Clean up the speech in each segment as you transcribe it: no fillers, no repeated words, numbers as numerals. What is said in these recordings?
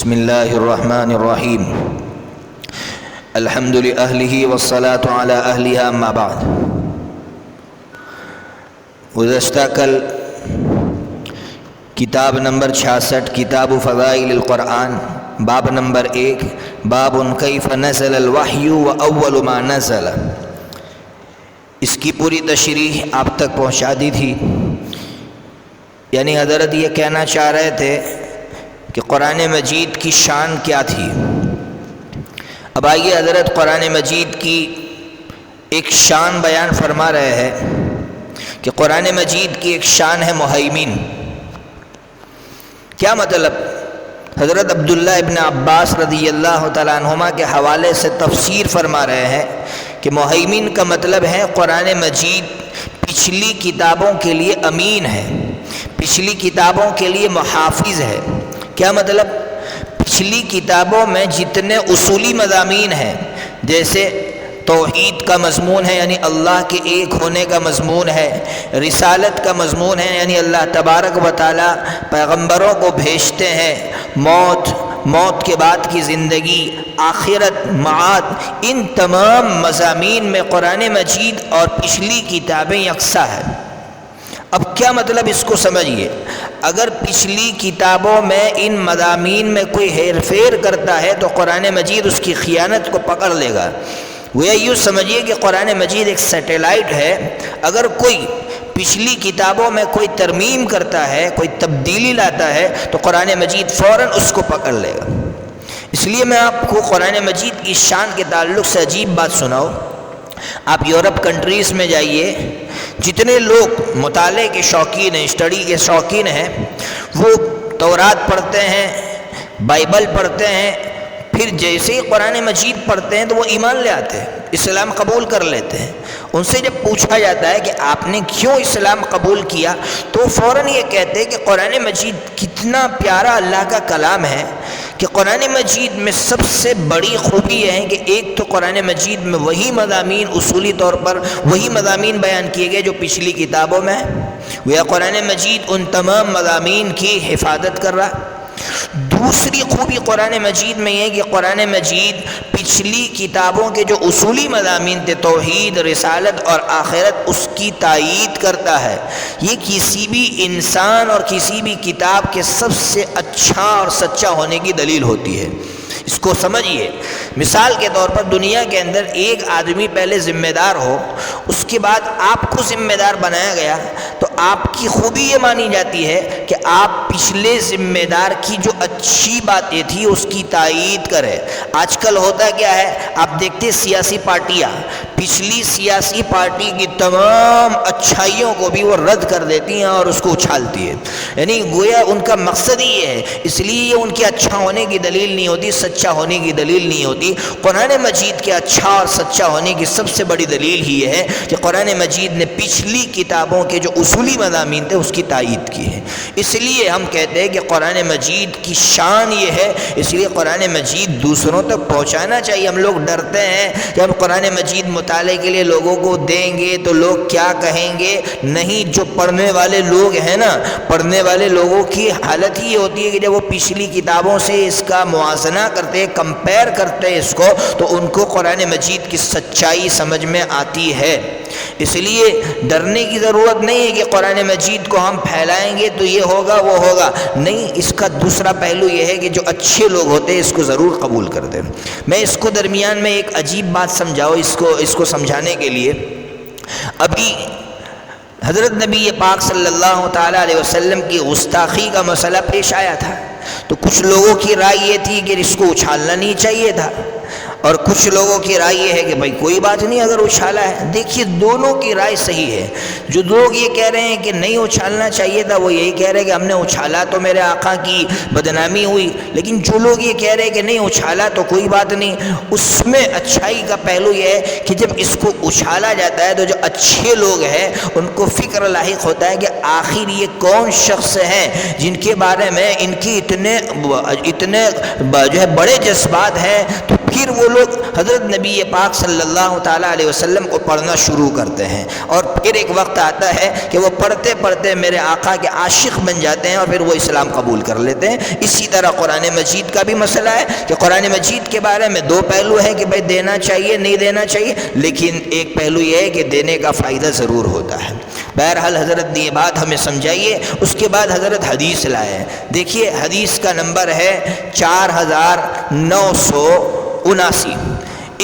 بسم اللہ الرحمن الرحیم الحمد لأہلہ والصلاة علی اہلہا اما بعد۔ گزشتہ کل کتاب نمبر 66 کتاب فضائل القرآن باب نمبر 1 باب کیف نزل الوحی واول ما نزل، اس کی پوری تشریح آپ تک پہنچا دی تھی۔ یعنی حضرت یہ کہنا چاہ رہے تھے کہ قرآن مجید کی شان کیا تھی۔ اب آئیے حضرت قرآن مجید کی ایک شان بیان فرما رہے ہیں کہ قرآن مجید کی ایک شان ہے مہیمن۔ کیا مطلب؟ حضرت عبداللہ ابن عباس رضی اللہ تعالیٰ عنہما کے حوالے سے تفسیر فرما رہے ہیں کہ مہیمن کا مطلب ہے قرآن مجید پچھلی کتابوں کے لیے امین ہے، پچھلی کتابوں کے لیے محافظ ہے۔ کیا مطلب؟ پچھلی کتابوں میں جتنے اصولی مضامین ہیں، جیسے توحید کا مضمون ہے یعنی اللہ کے ایک ہونے کا مضمون ہے، رسالت کا مضمون ہے یعنی اللہ تبارک و تعالیٰ پیغمبروں کو بھیجتے ہیں، موت کے بعد کی زندگی، آخرت، معاد، ان تمام مضامین میں قرآن مجید اور پچھلی کتابیں یکساں ہیں۔ اب کیا مطلب اس کو سمجھیے، اگر پچھلی کتابوں میں ان مضامین میں کوئی ہیر پھیر کرتا ہے تو قرآن مجید اس کی خیانت کو پکڑ لے گا۔ وہ یوں سمجھیے کہ قرآن مجید ایک سیٹلائٹ ہے، اگر کوئی پچھلی کتابوں میں کوئی ترمیم کرتا ہے، کوئی تبدیلی لاتا ہے تو قرآن مجید فوراً اس کو پکڑ لے گا۔ اس لیے میں آپ کو قرآن مجید کی شان کے تعلق سے عجیب بات سناؤں۔ آپ یورپ کنٹریز میں جائیے، جتنے لوگ مطالعے کے شوقین ہیں، اسٹڈی کے شوقین ہیں، وہ تورات پڑھتے ہیں، بائبل پڑھتے ہیں، پھر جیسے ہی قرآن مجید پڑھتے ہیں تو وہ ایمان لے آتے ہیں، اسلام قبول کر لیتے ہیں۔ ان سے جب پوچھا جاتا ہے کہ آپ نے کیوں اسلام قبول کیا تو فوراً یہ کہتے ہیں کہ قرآن مجید کتنا پیارا اللہ کا کلام ہے کہ قرآن مجید میں سب سے بڑی خوبی یہ ہے کہ ایک تو قرآن مجید میں وہی مضامین، اصولی طور پر وہی مضامین بیان کیے گئے جو پچھلی کتابوں میں ہیں، وہ قرآن مجید ان تمام مضامین کی حفاظت کر رہا ہے۔ دوسری خوبی قرآن مجید میں یہ کہ قرآن مجید پچھلی کتابوں کے جو اصولی مضامین تھے، توحید، رسالت اور آخرت، اس کی تائید کرتا ہے۔ یہ کسی بھی انسان اور کسی بھی کتاب کے سب سے اچھا اور سچا ہونے کی دلیل ہوتی ہے۔ اس کو سمجھیے، مثال کے طور پر دنیا کے اندر ایک آدمی پہلے ذمہ دار ہو، اس کے بعد آپ کو ذمہ دار بنایا گیا تو آپ کی خوبی یہ مانی جاتی ہے کہ آپ پچھلے ذمہ دار کی جو اچھی باتیں تھی اس کی تائید کریں۔ آج کل ہوتا کیا ہے، آپ دیکھتے ہیں سیاسی پارٹیاں پچھلی سیاسی پارٹی کی تمام اچھائیوں کو بھی وہ رد کر دیتی ہیں اور اس کو اچھالتی ہے، یعنی گویا ان کا مقصد ہی یہ ہے، اس لیے یہ ان کے اچھا ہونے کی دلیل نہیں ہوتی، سچا ہونے کی دلیل نہیں ہوتی۔ قرآن مجید کے اچھا اور سچا ہونے کی سب سے بڑی دلیل ہی یہ ہے کہ قرآن مجید نے پچھلی کتابوں کے جو اصولی مضامین تھے اس کی تائید کی ہے۔ اس لیے ہم کہتے ہیں کہ قرآن مجید کی شان یہ ہے، اس لیے قرآن مجید دوسروں تک پہنچانا چاہیے۔ ہم لوگ ڈرتے ہیں کہ ہم قرآن مجید مطالعے کے لیے لوگوں کو دیں گے تو لوگ کیا کہیں گے۔ نہیں، جو پڑھنے والے لوگ ہیں نا، پڑھنے والے لوگوں کی حالت ہی ہوتی ہے کہ جب وہ پچھلی کتابوں سے اس کا موازنہ کرتے، کمپیئر کرتے اس کو، تو ان کو قرآن مجید کی سچائی سمجھ میں آتی ہے۔ اس لیے ڈرنے کی ضرورت نہیں ہے کہ قرآن مجید کو ہم پھیلائیں گے تو یہ ہوگا وہ ہوگا، نہیں، اس کا دوسرا پہلو یہ ہے کہ جو اچھے لوگ ہوتے ہیں اس کو ضرور قبول کر دیں۔ میں اس کو درمیان میں ایک عجیب بات سمجھاؤ، اس کو سمجھانے کے لیے ابھی حضرت نبی پاک صلی اللہ تعالیٰ علیہ وسلم کی گستاخی کا مسئلہ پیش آیا تھا، تو کچھ لوگوں کی رائے یہ تھی کہ اس کو اچھالنا نہیں چاہیے تھا، اور کچھ لوگوں کی رائے یہ ہے کہ بھائی کوئی بات نہیں اگر اچھالا ہے۔ دیکھیے دونوں کی رائے صحیح ہے۔ جو لوگ یہ کہہ رہے ہیں کہ نہیں اچھالنا چاہیے تھا وہ یہی کہہ رہے ہیں کہ ہم نے اچھالا تو میرے آقا کی بدنامی ہوئی، لیکن جو لوگ یہ کہہ رہے ہیں کہ نہیں اچھالا تو کوئی بات نہیں، اس میں اچھائی کا پہلو یہ ہے کہ جب اس کو اچھالا جاتا ہے تو جو اچھے لوگ ہیں ان کو فکر لاحق ہوتا ہے کہ آخر یہ کون شخص ہیں جن کے بارے میں ان کی اتنے جو ہے بڑے جذبات ہیں، تو پھر وہ لوگ حضرت نبی پاک صلی اللہ تعالیٰ علیہ وسلم کو پڑھنا شروع کرتے ہیں اور پھر ایک وقت آتا ہے کہ وہ پڑھتے پڑھتے میرے آقا کے عاشق بن جاتے ہیں اور پھر وہ اسلام قبول کر لیتے ہیں۔ اسی طرح قرآن مجید کا بھی مسئلہ ہے کہ قرآن مجید کے بارے میں دو پہلو ہیں کہ بھائی دینا چاہیے نہیں دینا چاہیے، لیکن ایک پہلو یہ ہے کہ دینے کا فائدہ ضرور ہوتا ہے۔ بہرحال حضرت نے یہ بات ہمیں سمجھائیے۔ اس کے بعد حضرت حدیث لائے ہیں۔ دیکھیے حدیث کا نمبر ہے 4979۔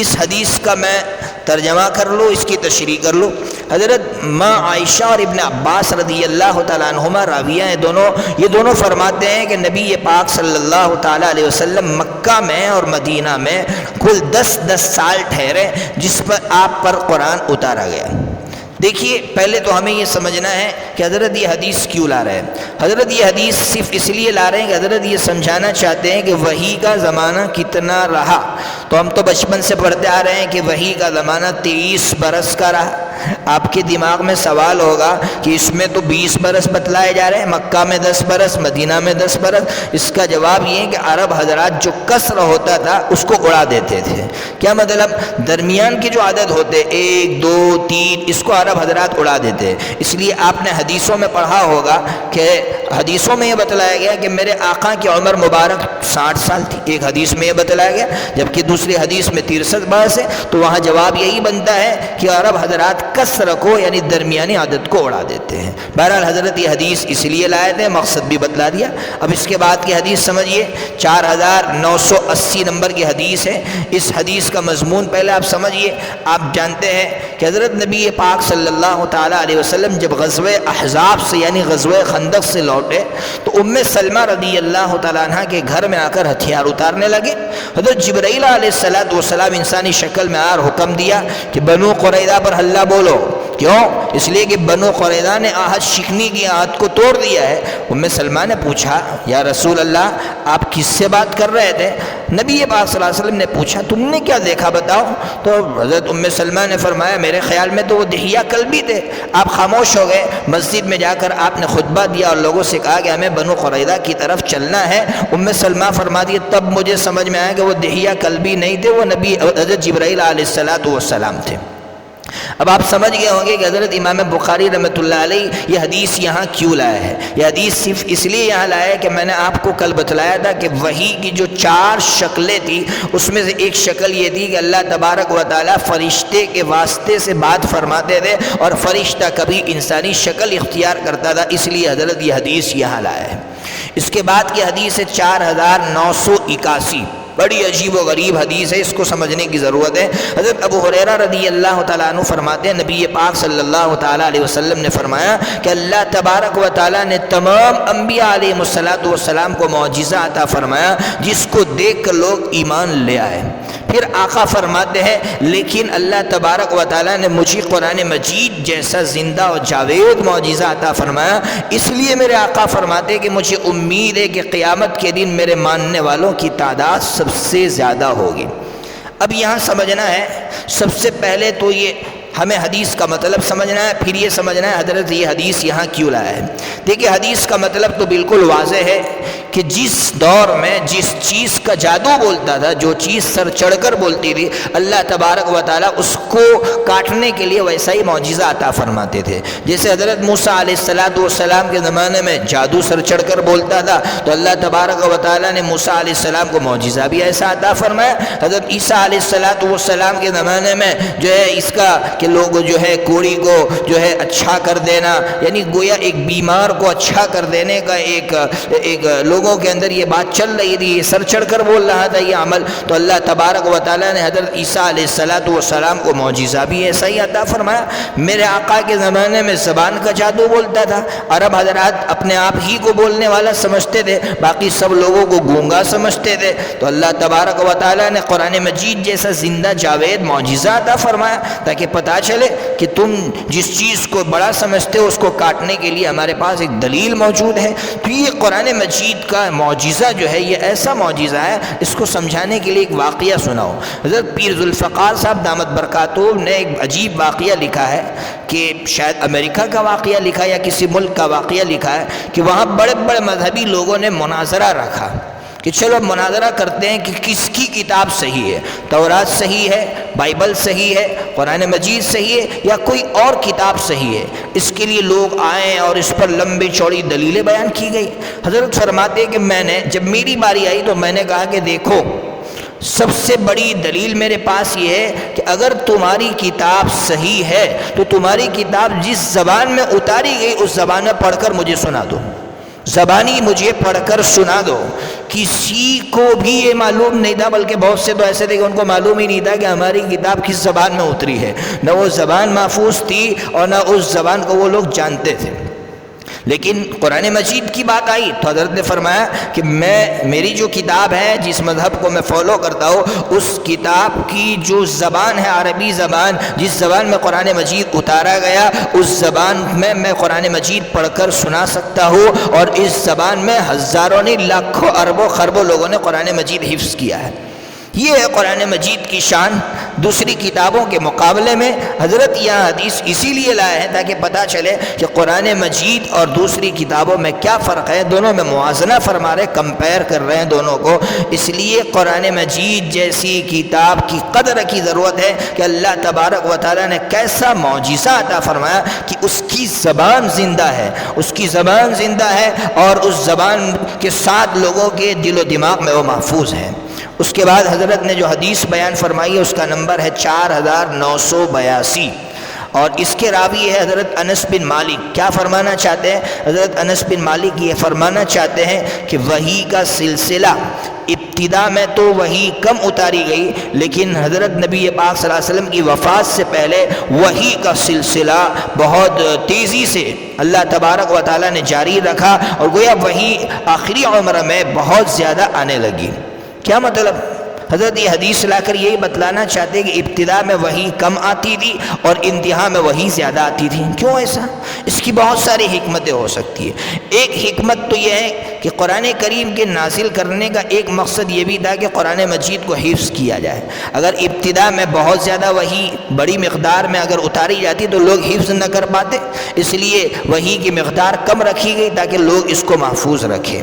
اس حدیث کا میں ترجمہ کر لوں، اس کی تشریح کر لوں۔ حضرت ماں عائشہ اور ابن عباس رضی اللہ تعالیٰ عنہما راویہ ہیں دونوں، یہ دونوں فرماتے ہیں کہ نبی پاک صلی اللہ تعالیٰ علیہ وسلم مکہ میں اور مدینہ میں کل 10 سال ٹھہرے جس پر آپ پر قرآن اتارا گیا۔ دیکھیے پہلے تو ہمیں یہ سمجھنا ہے کہ حضرت یہ حدیث کیوں لا رہے ہیں۔ حضرت یہ حدیث صرف اس لیے لا رہے ہیں کہ حضرت یہ سمجھانا چاہتے ہیں کہ وحی کا زمانہ کتنا رہا۔ تو ہم تو بچپن سے پڑھتے آ رہے ہیں کہ وحی کا زمانہ 23 برس کا رہا۔ آپ کے دماغ میں سوال ہوگا کہ اس میں تو 20 برس بتلائے جا رہے ہیں، مکہ میں 10 برس، مدینہ میں 10 برس۔ اس کا جواب یہ ہے کہ عرب حضرات جو قصر ہوتا تھا اس کو اڑا دیتے تھے۔ کیا مطلب؟ درمیان کی جو عدد ہوتے 1 2 3 اس کو عرب حضرات اڑا دیتے۔ اس لیے آپ نے حدیثوں میں پڑھا ہوگا کہ حدیثوں میں یہ بتلایا گیا کہ میرے آقا کی عمر مبارک 60 سال تھی، ایک حدیث میں یہ بتلایا گیا، جبکہ دوسری حدیث میں 63 برس ہے۔ تو وہاں جواب یہی بنتا ہے کہ عرب حضرات قصر کو یعنی درمیانی عدد کو اڑا دیتے ہیں۔ بہرحال حضرت یہ حدیث اس لیے لائے تھے، مقصد بھی بتلا دیا۔ اب اس کے بعد کی حدیث سمجھیے، 4980 نمبر کی حدیث ہے۔ اس حدیث کا مضمون پہلے آپ سمجھیے۔ آپ جانتے ہیں کہ حضرت نبی پاک صلی اللہ تعالیٰ علیہ وسلم جب غزوہ احزاب سے یعنی غزوہ خندق سے لوٹے تو ام سلمہ رضی اللہ تعالیٰ عنہ کے گھر میں آ کر ہتھیار اتارنے لگے۔ حضرت جبرائیل علیہ السلام انسانی شکل میں آر حکم دیا کہ بنو قریظہ پر حلہ بولو۔ کیوں؟ اس لیے کہ بنو قریظہ نے عہد شکنی کی عہد کو توڑ دیا ہے۔ ام سلمہ نے پوچھا یا رسول اللہ آپ کس سے بات کر رہے تھے؟ نبی پاک صلی اللہ علیہ وسلم نے پوچھا تم نے کیا دیکھا بتاؤ؟ تو حضرت ام سلمہ نے فرمایا میرے خیال میں تو وہ دہیہ کلبی تھے۔ آپ خاموش ہو گئے۔ مسجد میں جا کر آپ نے خطبہ دیا اور لوگوں سے کہا کہ ہمیں بنو قریظہ کی طرف چلنا ہے۔ ام سلمہ فرماتی ہے تب مجھے سمجھ میں آیا کہ وہ دہیہ کلبی نہیں تھے، وہ نبی حضرت جبرائیل علیہ السلام تھے۔ اب آپ سمجھ گئے ہوں گے کہ حضرت امام بخاری رحمۃ اللہ علیہ یہ حدیث یہاں کیوں لایا ہے۔ یہ حدیث صرف اس لیے یہاں لایا ہے کہ میں نے آپ کو کل بتلایا تھا کہ وحی کی جو 4 شکلیں تھی اس میں سے ایک شکل یہ تھی کہ اللہ تبارک و تعالیٰ فرشتے کے واسطے سے بات فرماتے تھے اور فرشتہ کبھی انسانی شکل اختیار کرتا تھا، اس لیے حضرت یہ حدیث یہاں لایا ہے۔ اس کے بعد کی حدیث ہے 4981، بڑی عجیب و غریب حدیث ہے، اس کو سمجھنے کی ضرورت ہے۔ حضرت ابو ہریرہ رضی اللہ تعالیٰ عنہ فرماتے ہیں نبی پاک صلی اللہ تعالیٰ علیہ وسلم نے فرمایا کہ اللہ تبارک و تعالیٰ نے تمام انبیاء علیہ السلام کو معجزہ عطا فرمایا جس کو دیکھ کر لوگ ایمان لے آئے۔ پھر آقا فرماتے ہیں لیکن اللہ تبارک و تعالیٰ نے مجھے قرآن مجید جیسا زندہ اور جاوید معجزہ عطا فرمایا، اس لیے میرے آقا فرماتے ہیں کہ مجھے امید ہے کہ قیامت کے دن میرے ماننے والوں کی تعداد سب سے زیادہ ہوگی۔ اب یہاں سمجھنا ہے، سب سے پہلے تو یہ ہمیں حدیث کا مطلب سمجھنا ہے، پھر یہ سمجھنا ہے حضرت یہ حدیث یہاں کیوں لایا ہے۔ دیکھیں حدیث کا مطلب تو بالکل واضح ہے کہ جس دور میں جس چیز کا جادو بولتا تھا، جو چیز سر چڑھ کر بولتی تھی، اللہ تبارک و تعالیٰ اس کو کاٹنے کے لیے ویسا ہی معجزہ عطا فرماتے تھے۔ جیسے حضرت موسیٰ علیہ السلام کے زمانے میں جادو سر چڑھ کر بولتا تھا تو اللہ تبارک و تعالیٰ نے موسیٰ علیہ السلام کو معجزہ بھی ایسا عطا فرمایا۔ حضرت عیسیٰ علیہ السلام کے زمانے میں جو ہے اس کا کہ لوگ جو ہے کوڑی کو جو ہے اچھا کر دینا، یعنی گویا ایک بیمار کو اچھا کر دینے کا ایک لوگوں کے اندر یہ بات چل رہی تھی، یہ سر چڑھ کر بول رہا تھا یہ عمل، تو اللہ تبارک و تعالیٰ نے حضرت عیسیٰ علیہ السلام کو معجزہ بھی ایسا ہی عطا فرمایا۔ میرے آقا کے زمانے میں زبان کا جادو بولتا تھا، عرب حضرات اپنے آپ ہی کو بولنے والا سمجھتے تھے، باقی سب لوگوں کو گونگا سمجھتے تھے، تو اللہ تبارک و تعالیٰ نے قرآن مجید جیسا زندہ جاوید معجزہ عطا فرمایا تاکہ پتہ چلے کہ تم جس چیز کو بڑا سمجھتے ہو اس کو کاٹنے کے لیے ہمارے پاس ایک دلیل موجود ہے۔ تو یہ قرآن مجید کا معجزہ جو ہے یہ ایسا معجزہ ہے، اس کو سمجھانے کے لیے ایک واقعہ سناؤ۔ حضرت پیر ذوالفقار صاحب دامت برکاتہ نے ایک عجیب واقعہ لکھا ہے کہ شاید امریکہ کا واقعہ لکھا یا کسی ملک کا واقعہ لکھا ہے کہ وہاں بڑے بڑے مذہبی لوگوں نے مناظرہ رکھا کہ چلو اب مناظرہ کرتے ہیں کہ کس کی کتاب صحیح ہے، تورات صحیح ہے، بائبل صحیح ہے، قرآن مجید صحیح ہے، یا کوئی اور کتاب صحیح ہے۔ اس کے لیے لوگ آئیں اور اس پر لمبی چوڑی دلیلیں بیان کی گئی۔ حضرت فرماتے ہیں کہ میں نے جب میری باری آئی تو میں نے کہا کہ دیکھو، سب سے بڑی دلیل میرے پاس یہ ہے کہ اگر تمہاری کتاب صحیح ہے تو تمہاری کتاب جس زبان میں اتاری گئی اس زبان میں پڑھ کر مجھے سنا دو، زبانی مجھے پڑھ کر سنا دو۔ کسی کو بھی یہ معلوم نہیں تھا، بلکہ بہت سے تو ایسے تھے کہ ان کو معلوم ہی نہیں تھا کہ ہماری کتاب کس زبان میں اتری ہے، نہ وہ زبان محفوظ تھی اور نہ اس زبان کو وہ لوگ جانتے تھے۔ لیکن قرآن مجید کی بات آئی تو حضرت نے فرمایا کہ میری جو کتاب ہے، جس مذہب کو میں فالو کرتا ہوں، اس کتاب کی جو زبان ہے، عربی زبان، جس زبان میں قرآن مجید اتارا گیا، اس زبان میں قرآن مجید پڑھ کر سنا سکتا ہوں، اور اس زبان میں ہزاروں نہیں لاکھوں اربوں خربوں لوگوں نے قرآن مجید حفظ کیا ہے۔ یہ ہے قرآن مجید کی شان دوسری کتابوں کے مقابلے میں۔ حضرت یہ حدیث اسی لیے لائے ہیں تاکہ پتہ چلے کہ قرآن مجید اور دوسری کتابوں میں کیا فرق ہے، دونوں میں موازنہ فرما رہے، کمپیئر کر رہے ہیں دونوں کو۔ اس لیے قرآن مجید جیسی کتاب کی قدر کی ضرورت ہے کہ اللہ تبارک و تعالیٰ نے کیسا معجزہ عطا فرمایا کہ اس کی زبان زندہ ہے، اس کی زبان زندہ ہے، اور اس زبان کے ساتھ لوگوں کے دل و دماغ میں وہ محفوظ ہے۔ اس کے بعد حضرت نے جو حدیث بیان فرمائی ہے اس کا نمبر ہے 4982، اور اس کے راوی ہے حضرت انس بن مالک۔ کیا فرمانا چاہتے ہیں حضرت انس بن مالک؟ یہ فرمانا چاہتے ہیں کہ وحی کا سلسلہ ابتدا میں تو وحی کم اتاری گئی، لیکن حضرت نبی پاک صلی اللہ علیہ وسلم کی وفات سے پہلے وحی کا سلسلہ بہت تیزی سے اللہ تبارک و تعالیٰ نے جاری رکھا، اور گویا وحی آخری عمر میں بہت زیادہ آنے لگی۔ کیا مطلب؟ حضرت یہ حدیث لا کر یہی بتلانا چاہتے کہ ابتدا میں وحی کم آتی تھی اور انتہا میں وحی زیادہ آتی تھی۔ کیوں ایسا؟ اس کی بہت ساری حکمتیں ہو سکتی ہیں۔ ایک حکمت تو یہ ہے کہ قرآن کریم کے نازل کرنے کا ایک مقصد یہ بھی تھا کہ قرآن مجید کو حفظ کیا جائے۔ اگر ابتدا میں بہت زیادہ وحی بڑی مقدار میں اگر اتاری جاتی تو لوگ حفظ نہ کر پاتے، اس لیے وحی کی مقدار کم رکھی گئی تاکہ لوگ اس کو محفوظ رکھیں۔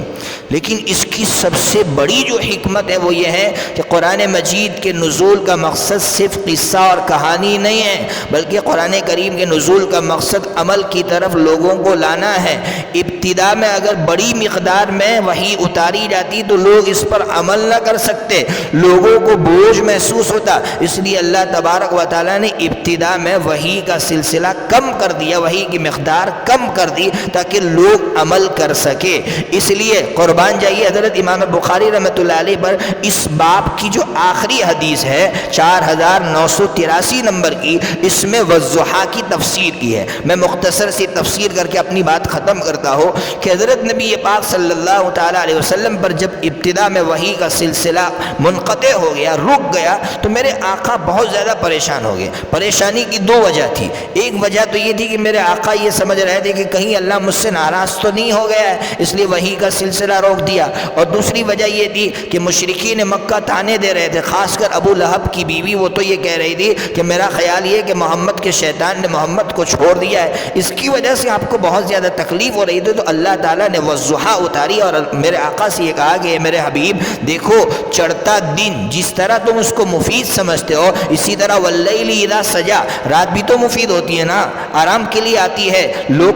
لیکن اس کی سب سے بڑی جو حکمت ہے وہ یہ ہے کہ قرآن مجید کے نزول کا مقصد صرف قصہ اور کہانی نہیں ہے، بلکہ قرآن کریم کے نزول کا مقصد عمل کی طرف لوگوں کو لانا ہے۔ ابتدا میں اگر بڑی مقدار میں وحی اتاری جاتی تو لوگ اس پر عمل نہ کر سکتے، لوگوں کو بوجھ محسوس ہوتا، اس لیے اللہ تبارک و تعالیٰ نے ابتدا میں وحی کا سلسلہ کم کر دیا، وحی کی مقدار کم کر دی تاکہ لوگ عمل کر سکے۔ اس لیے قربان جائیے حضرت امام بخاری رحمۃ اللہ علیہ پر اس باب کی جو آخری حدیث ہے 4983 نمبر کی، اس میں والضحیٰ کی تفسیر کی ہے۔ میں مختصر سی تفسیر کر کے اپنی بات ختم کرتا ہوں کہ حضرت نبی پاک صلی اللہ تعالیٰ علیہ وسلم پر جب ابتدا میں وحی کا سلسلہ منقطع ہو گیا، رک گیا، تو میرے آقا بہت زیادہ پریشان ہو گئے۔ پریشانی کی دو وجہ تھی۔ ایک وجہ تو یہ تھی کہ میرے آقا یہ سمجھ رہے تھے کہ کہیں اللہ مجھ سے ناراض تو نہیں ہو گیا ہے، اس لیے وحی کا سلسلہ روک دیا، اور دوسری وجہ یہ تھی کہ مشرکین مکہ تانے دے رہے تھے، خاص کر ابو لہب کی بیوی، وہ تو یہ کہہ رہی تھی کہ میرا خیال یہ کہ محمد کے شیطان نے محمد کو چھوڑ دیا ہے، اس کی وجہ سے آپ کو بہت زیادہ تکلیف ہو رہی تھی۔ تو اللہ تعالیٰ نے والضحیٰ اتاری اور میرے آقا سے یہ کہا کہ میرے حبیب دیکھو، چڑھتا دن جس طرح تم اس کو مفید سمجھتے ہو، اسی طرح واللیل اذا سجا، رات بھی تو مفید ہوتی ہے نا، آرام کے لیے آتی ہے۔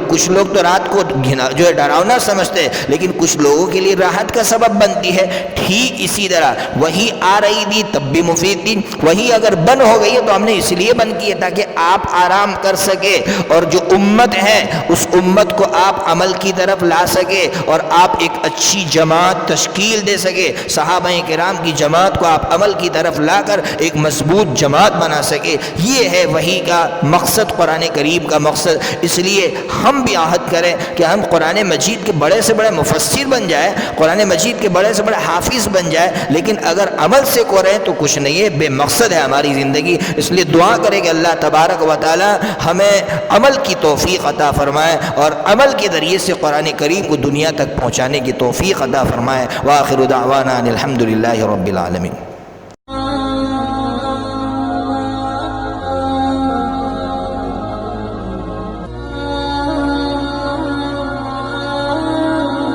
کچھ لوگ تو رات کو جو ہے ڈراؤنا سمجھتے ہیں، لیکن کچھ لوگوں کے لیے راحت کا سبب بنتی ہے۔ ٹھیک اسی طرح وہی آ رہی تھی تب بھی مفید تھی، وہی اگر بند ہو گئی ہے تو ہم نے اس لیے بند کی ہے تاکہ آپ آرام کر سکے، اور جو امت ہے اس امت کو آپ عمل کی طرف لا سکے، اور آپ ایک اچھی جماعت تشکیل دے سکے، صحابہ کرام کی جماعت کو آپ عمل کی طرف لا کر ایک مضبوط جماعت بنا سکے۔ یہ ہے وحی کا مقصد، قرآن کریم کا مقصد۔ اس لیے ہم بھی عہد کریں کہ ہم قرآن مجید کے بڑے سے بڑے مفسر بن جائیں، قرآن مجید کے بڑے سے بڑے حافظ بن جائیں، لیکن اگر عمل سے کریں تو کچھ نہیں ہے، بے مقصد ہے ہماری زندگی۔ اس لیے دعا کریں کہ اللہ تبارک و تعالی ہمیں عمل کی توفیق عطا فرمائے، اور عمل کے ذریعے سے قرآن کریم کو دنیا تک پہنچانے کی توفیق عطا فرمائے۔ وآخر دعوانا ان الحمد للہ رب العالمین۔